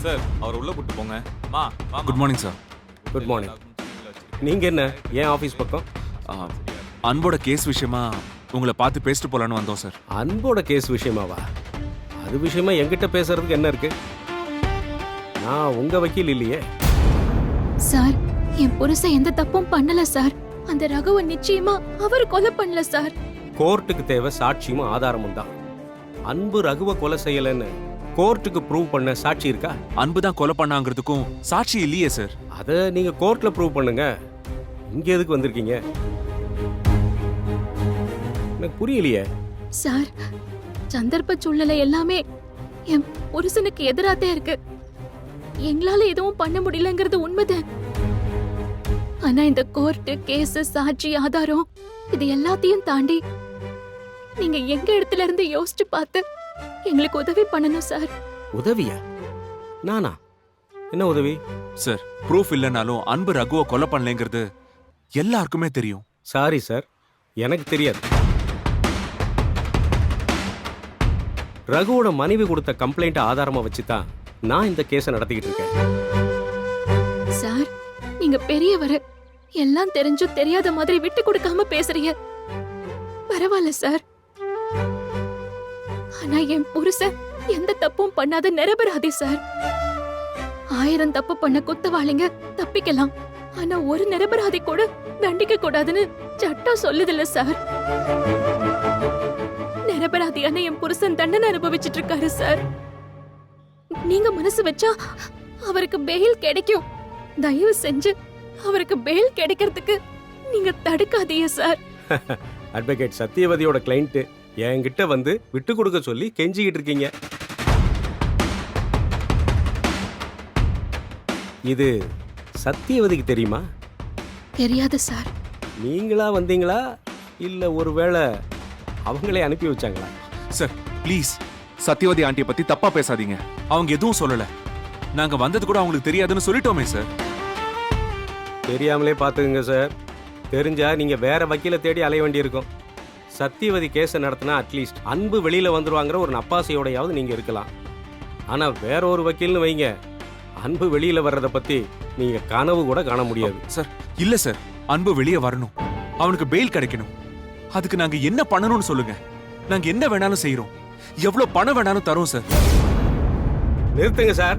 Sir அவர் உள்ள கூட்டு போங்க. மா good morning sir. Good morning. நீங்க என்ன ஏன் ஆபீஸ் பக்கம்? அன்போட கேஸ் விஷயமா உங்களை பார்த்து பேசிட்டு போலான்னு வந்தோம் சார். அன்போட கேஸ் விஷயமாவா? அது விஷயமா என்கிட்ட பேசுறதுக்கு என்ன இருக்கு? நான் உங்க வக்கீல் இல்லையே. சார், என் புருஷன் எந்த தப்பும் பண்ணல சார். அந்த ரகுவை நிச்சயமா அவர் கொலை பண்ணல சார். கோர்ட்டுக்கு தேவை சாட்சியும் ஆதாரமும் தான். அன்பு ரகுவை கொலை செய்யலன்னு கோர்ட்டுக்கு ப்ரூவ் பண்ண சாட்சி இருக்கா? அன்பு தான் கொலை பண்ணாங்கிறதுக்கும் சாட்சி இல்லையே சார். அதை நீங்க கோர்ட்ல ப்ரூவ் பண்ணுங்க. இங்க எதுக்கு வந்திருக்கீங்க? எனக்கு புரியலையே. சார், சந்தர்ப்ப சூழ்நிலை எல்லாமே என் புருஷனுக்கு எதிராத்தே இருக்கு. எங்களால எதுவும் பண்ண முடியலங்கிறது உண்மைதான். ஆனா இந்த கோர்ட்டு, கேஸ், சாட்சி, ஆதாரம் இது எல்லாத்தையும் தாண்டி நீங்க எங்க இடத்துல இருந்து யோசிச்சு பார்த்து எங்களுக்கு உதவி பண்ணணும் சார். உதவியா? நானா? என்ன உதவி? சார், ப்ரூஃப் இல்லைனாலும் அன்பு ரகுவை கொலை பண்ணலைங்கிறது எல்லாருக்குமே தெரியும். சாரி சார், எனக்கு தெரியாது. ரகுவோட மனைவி கொடுத்த கம்ப்ளைண்ட் ஆதாரமா வச்சுதான் நான் இந்த கேஸை நடத்திக்கிட்டு இருக்கேன். சார், நீங்க பெரியவர், எல்லாம் தெரிஞ்சும் தெரியாத மாதிரி விட்டு கொடுக்காம பேசுறீங்க. பரவாயில்ல சார். ஆனா என் புருஷன் எந்த தப்பும் பண்ணாத நிரபராதி சார். 1000 தப்பு பண்ண குத்தவாளிங்க தப்பிக்கலாம், ஆனா ஒரு நிரபராதி கூட தண்டிக்க கூடாதுன்னு சட்டம் சொல்லுதில்ல சார். நிரபராதியான என் புருஷன் தண்டனை அனுபவிச்சுட்டு இருக்காரு சார். நீங்க மனசு வச்சா அவருக்கு பெயில் கிடைக்கும். தயவு செஞ்சு அவருக்கு பெயில் கிடைக்கிறதுக்கு நீங்க தடுக்காதீங்க சார். அட்வொகேட் சத்தியவதியோட கிளைண்ட் என்கிட்ட வந்து விட்டு கொடுக்க சொல்லி கெஞ்சிக்கிட்டு இருக்கீங்க. இது சத்தியவதிக்கு தெரியுமா? தெரியாது சார். நீங்களா வந்தீங்களா இல்ல ஒருவேளை அவங்களே அனுப்பி வச்சாங்களா? சார் ப்ளீஸ், சத்யவதி ஆண்டியை பத்தி தப்பா பேசாதீங்க. அவங்க எதுவும் சொல்லல. நாங்க வந்தது கூட அவங்களுக்கு தெரியாதுன்னு சொல்லிட்டோமே சார். தெரியாமலே பார்த்துக்குங்க சார். தெரிஞ்சா நீங்க வேற வக்கீல தேடி அலைய வேண்டியிருக்கும். சத்தியவதி கேஸை நடத்தினா அட்லீஸ்ட் அன்பு வெளியில வந்துருவாங்கிற ஒரு நப்பாசையோடையாவது நீங்க இருக்கலாம். ஆனா வேற ஒரு வக்கீல்னு வைங்க, அன்பு வெளியில வர்றதை பத்தி நீங்க கனவு கூட காண முடியாது. சார் இல்ல சார், அன்பு வெளியே வரணும், அவனுக்கு பெயில் கிடைக்கணும். அதுக்கு நாங்க என்ன பண்ணணும்னு சொல்லுங்க. நாங்க என்ன வேணாலும் செய்யறோம், எவ்வளவு பணம் வேணாலும் தரோம் சார். நிறுத்துங்க சார்.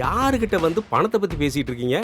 யாருகிட்ட வந்து பணத்தை பத்தி பேசிட்டு இருக்கீங்க?